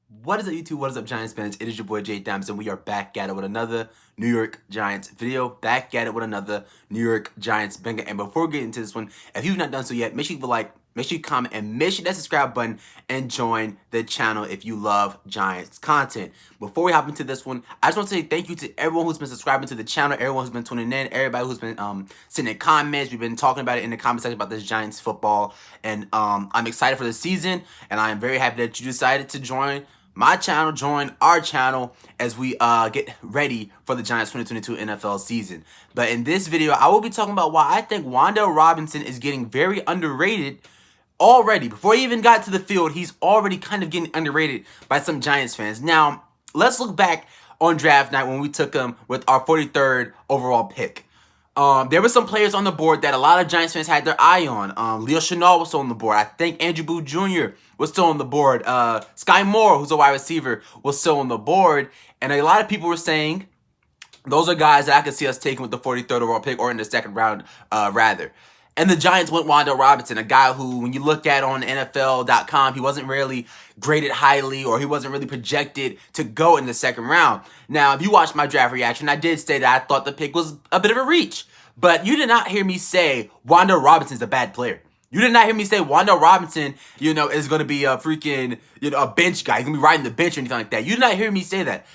What is up, YouTube? What is up, Giants fans? It is your boy Jay Dams, and we are back at it with another New York Giants video. Back at it with another New York Giants banger. And before we get into this one, if you've not done so yet, make sure you like, make sure you comment, and make sure that subscribe button and join the channel if you love Giants content. Before we hop into this one, I just want to say thank you to everyone who's been subscribing to the channel, everyone who's been tuning in, everybody who's been sending comments. We've been talking about it in the comment section about this Giants football, and I'm excited for the season, and I am very happy that you decided to join my channel, join our channel as we get ready for the Giants 2022 NFL season. But in this video, I will be talking about why I think WandaleRobinson Robinson is getting very underrated already. Before he even got to the field, he's already kind of getting underrated by some Giants fans. Now, let's look back on draft night when we took him with our 43rd overall pick. There were some players on the board that a lot of Giants fans had their eye on. Leo Chenal was still on the board. I think Andrew Booth Jr. was still on the board. Sky Moore, who's a wide receiver, was still on the board. And a lot of people were saying those are guys that I could see us taking with the 43rd overall pick or in the second round, rather. And the Giants went WandaleRobinson, Robinson, a guy who, when you look at on NFL.com, he wasn't really graded highly or he wasn't really projected to go in the second round. Now, if you watched my draft reaction, I did say that I thought the pick was a bit of a reach. But you did not hear me say WandaleRobinson Robinson's a bad player. You did not hear me say WandaleRobinson Robinson, is going to be a freaking, a bench guy. He's going to be riding the bench or anything like that. You did not hear me say that.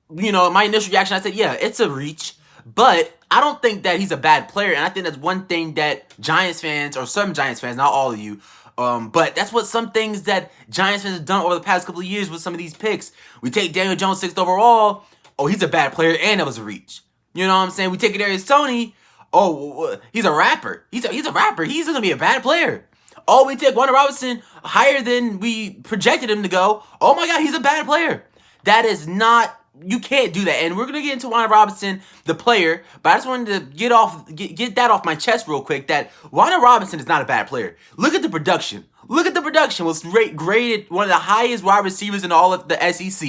My initial reaction, I said, yeah, it's a reach. But I don't think that he's a bad player, and I think that's one thing that Giants fans, or some Giants fans, not all of you, but that's what some things that Giants fans have done over the past couple of years with some of these picks. We take Daniel Jones 6th overall. Oh, he's a bad player, and that was a reach. You know what I'm saying? We take Kadarius Toney. Oh, he's a rapper. He's a rapper. He's going to be a bad player. Oh, we take WandaleRobinson Robinson higher than we projected him to go. Oh, my God, he's a bad player. That is not... You can't do that. And we're going to get into WandaleRobinson Robinson, the player, but I just wanted to get that off my chest real quick, that WandaleRobinson Robinson is not a bad player. Look at the production. Look at the production. Was graded one of the highest wide receivers in all of the SEC.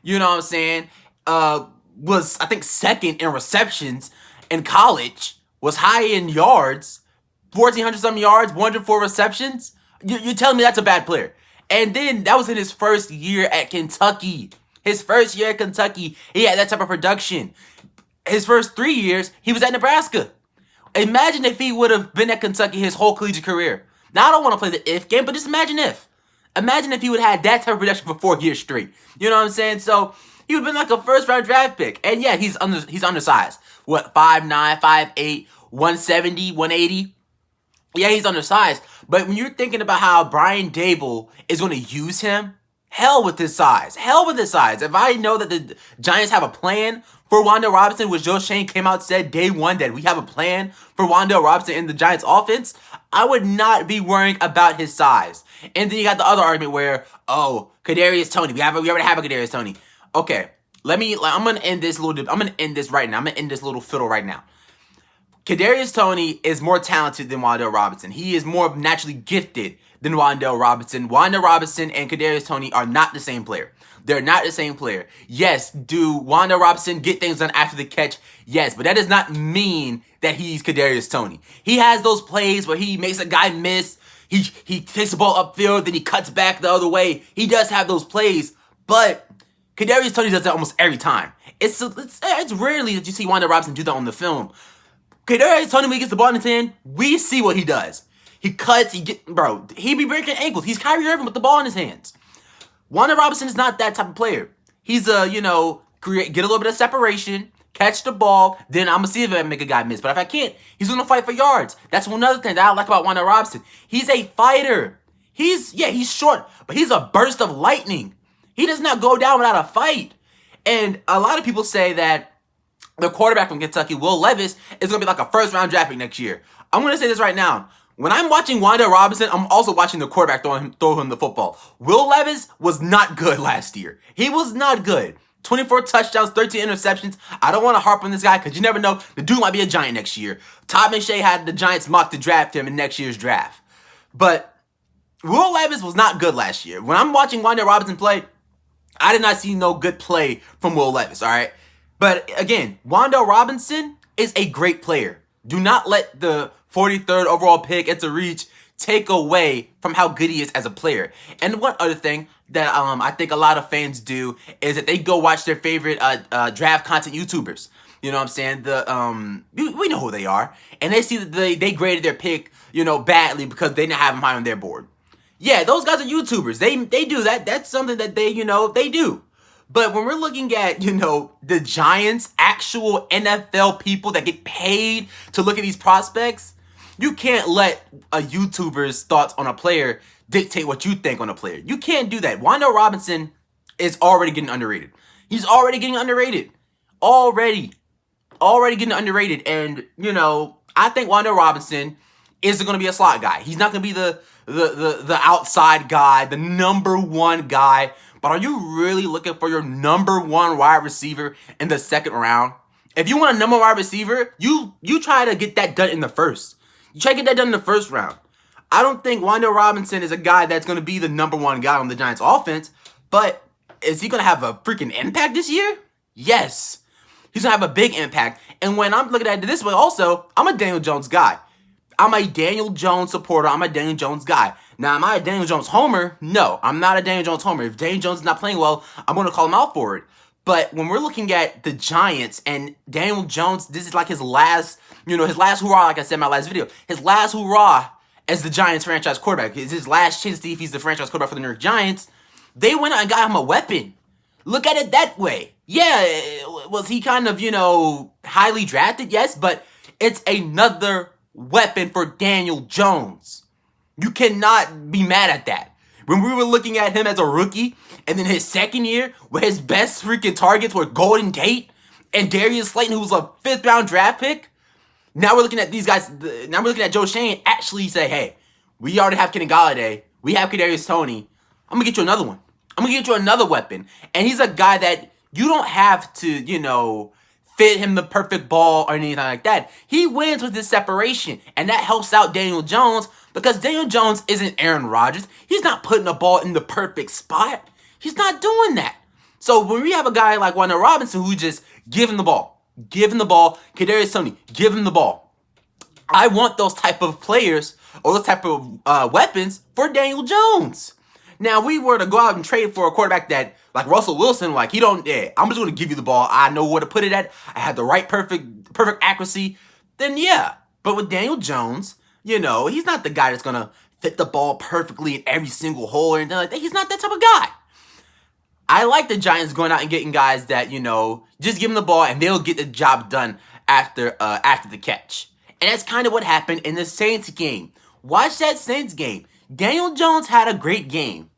You know what I'm saying? Was, I think, second in receptions in college. Was high in yards. 1,400-some yards, 104 receptions. You're telling me that's a bad player. And then that was in his first year at Kentucky. His first year at Kentucky, he had that type of production. His first 3 years, he was at Nebraska. Imagine if he would have been at Kentucky his whole collegiate career. Now, I don't want to play the if game, but just imagine if. Imagine if he would have had that type of production for 4 years straight. You know what I'm saying? So, he would have been like a first-round draft pick. And yeah, he's undersized. What, 5'9", 5'8", 170, 180? Yeah, he's undersized. But when you're thinking about how Brian Daboll is going to use him, hell with his size. Hell with his size. If I know that the Giants have a plan for WandaleRobinson Robinson, which Joe Schoen came out and said day one that we have a plan for WandaleRobinson Robinson in the Giants offense, I would not be worrying about his size. And then you got the other argument where, oh, Kadarius Toney. We already have a Kadarius Toney. Okay, I'm gonna end this right now. I'm gonna end this little fiddle right now. Kadarius Toney is more talented than WandaleRobinson Robinson. He is more naturally gifted than WandaleRobinson Robinson. WandaleRobinson Robinson and Kadarius Toney are not the same player. They're not the same player. Yes, do WandaleRobinson Robinson get things done after the catch? Yes, but that does not mean that he's Kadarius Toney. He has those plays where he makes a guy miss. He takes the ball upfield, then he cuts back the other way. He does have those plays, but Kadarius Toney does that almost every time. It's rarely that you see WandaleRobinson Robinson do that on the film. Kadarius Toney, when he gets the ball in his hand, we see what he does. He cuts, he be breaking ankles. He's Kyrie Irving with the ball in his hands. WandaleRobinson Robinson is not that type of player. He's get a little bit of separation, catch the ball, then I'm going to see if I make a guy miss. But if I can't, he's going to fight for yards. That's another thing that I like about WandaleRobinson Robinson. He's a fighter. He's short, but he's a burst of lightning. He does not go down without a fight. And a lot of people say that the quarterback from Kentucky, Will Levis, is going to be like a first-round draft pick next year. I'm going to say this right now. When I'm watching WandaleRobinson Robinson, I'm also watching the quarterback throw him the football. Will Levis was not good last year. He was not good. 24 touchdowns, 13 interceptions. I don't want to harp on this guy because you never know. The dude might be a Giant next year. Todd McShay had the Giants mock to draft him in next year's draft. But Will Levis was not good last year. When I'm watching WandaleRobinson Robinson play, I did not see no good play from Will Levis, all right? But again, WandaleRobinson Robinson is a great player. Do not let the 43rd overall pick, it's a reach, take away from how good he is as a player. And one other thing that I think a lot of fans do is that they go watch their favorite draft content YouTubers. You know what I'm saying? We know who they are, and they see that they graded their pick, you know, badly because they didn't have him high on their board. Yeah, those guys are YouTubers. They do that. That's something that they do. But when we're looking at, the Giants, actual NFL people that get paid to look at these prospects, you can't let a YouTuber's thoughts on a player dictate what you think on a player. You can't do that. WandaleRobinson Robinson is already getting underrated. He's already getting underrated. Already getting underrated. And, I think WandaleRobinson Robinson is going to be a slot guy. He's not going to be the outside guy, the number one guy. But are you really looking for your number one wide receiver in the second round? If you want a number one wide receiver, you try to get that done in the first. You try to get that done in the first round. I don't think WandaleRobinson Robinson is a guy that's going to be the number one guy on the Giants offense, but is he going to have a freaking impact this year? Yes. He's going to have a big impact. And when I'm looking at it this way also, I'm a Daniel Jones guy. I'm a Daniel Jones supporter. I'm a Daniel Jones guy. Now, am I a Daniel Jones homer? No, I'm not a Daniel Jones homer. If Daniel Jones is not playing well, I'm going to call him out for it. But when we're looking at the Giants and Daniel Jones, this is like his last, his last hurrah, like I said in my last video. His last hurrah as the Giants franchise quarterback. It's his last chance to see if he's the franchise quarterback for the New York Giants. They went out and got him a weapon. Look at it that way. Yeah, was he kind of, highly drafted? Yes, but it's another weapon for Daniel Jones. You cannot be mad at that. When we were looking at him as a rookie, and then his second year, where his best freaking targets were Golden Tate and Darius Slayton, who was a 5th round draft pick. Now we're looking at these guys. Now we're looking at Joe Shane actually say, hey, we already have Kenny Galladay. We have Kadarius Toney. I'm going to get you another one. I'm going to get you another weapon. And he's a guy that you don't have to, fit him the perfect ball or anything like that. He wins with his separation. And that helps out Daniel Jones because Daniel Jones isn't Aaron Rodgers. He's not putting the ball in the perfect spot. He's not doing that. So when we have a guy like WandaleRobinson Robinson who just give him the ball, Kadarius Toney, give him the ball. I want those type of players or those type of weapons for Daniel Jones. Now, we were to go out and trade for a quarterback that, like Russell Wilson, I'm just going to give you the ball. I know where to put it at. I have the right perfect accuracy. Then, yeah. But with Daniel Jones, he's not the guy that's going to fit the ball perfectly in every single hole or anything like that. He's not that type of guy. I like the Giants going out and getting guys that, just give them the ball and they'll get the job done after the catch. And that's kind of what happened in the Saints game. Watch that Saints game. Daniel Jones had a great game,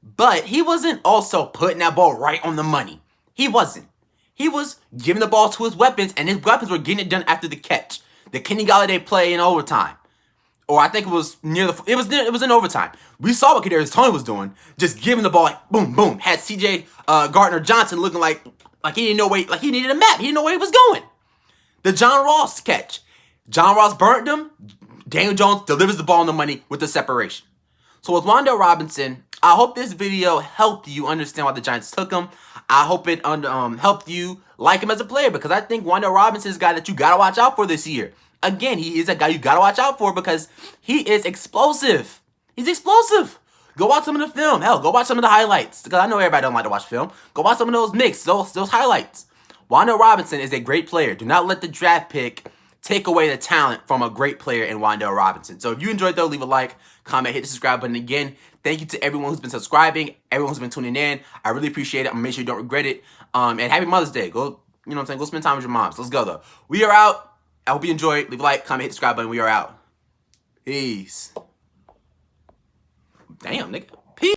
but he wasn't also putting that ball right on the money. He wasn't. He was giving the ball to his weapons, and his weapons were getting it done after the catch. The Kenny Galladay play in overtime. Or I think it was it was in overtime. We saw what Kadarius Toney was doing, just giving the ball, boom, boom. Had CJ Gardner-Johnson looking like he didn't know like he needed a map. He didn't know where he was going. The John Ross catch. John Ross burnt him. Daniel Jones delivers the ball on the money with the separation. So with WandaleRobinson Robinson, I hope this video helped you understand why the Giants took him. I hope it helped you like him as a player because I think WandaleRobinson Robinson is a guy that you got to watch out for this year. Again, he is a guy you got to watch out for because he is explosive. He's explosive. Go watch some of the film. Hell, go watch some of the highlights because I know everybody don't like to watch film. Go watch some of those mix, those highlights. WandaleRobinson Robinson is a great player. Do not let the draft pick take away the talent from a great player in WandaleRobinson Robinson. So if you enjoyed though, leave a like, comment, hit the subscribe button again. Thank you to everyone who's been subscribing, everyone who's been tuning in. I really appreciate it. I'm gonna make sure you don't regret it. And happy Mother's Day. Go, go spend time with your moms. Let's go though. We are out. I hope you enjoyed. Leave a like, comment, hit the subscribe button. We are out. Peace. Damn, nigga.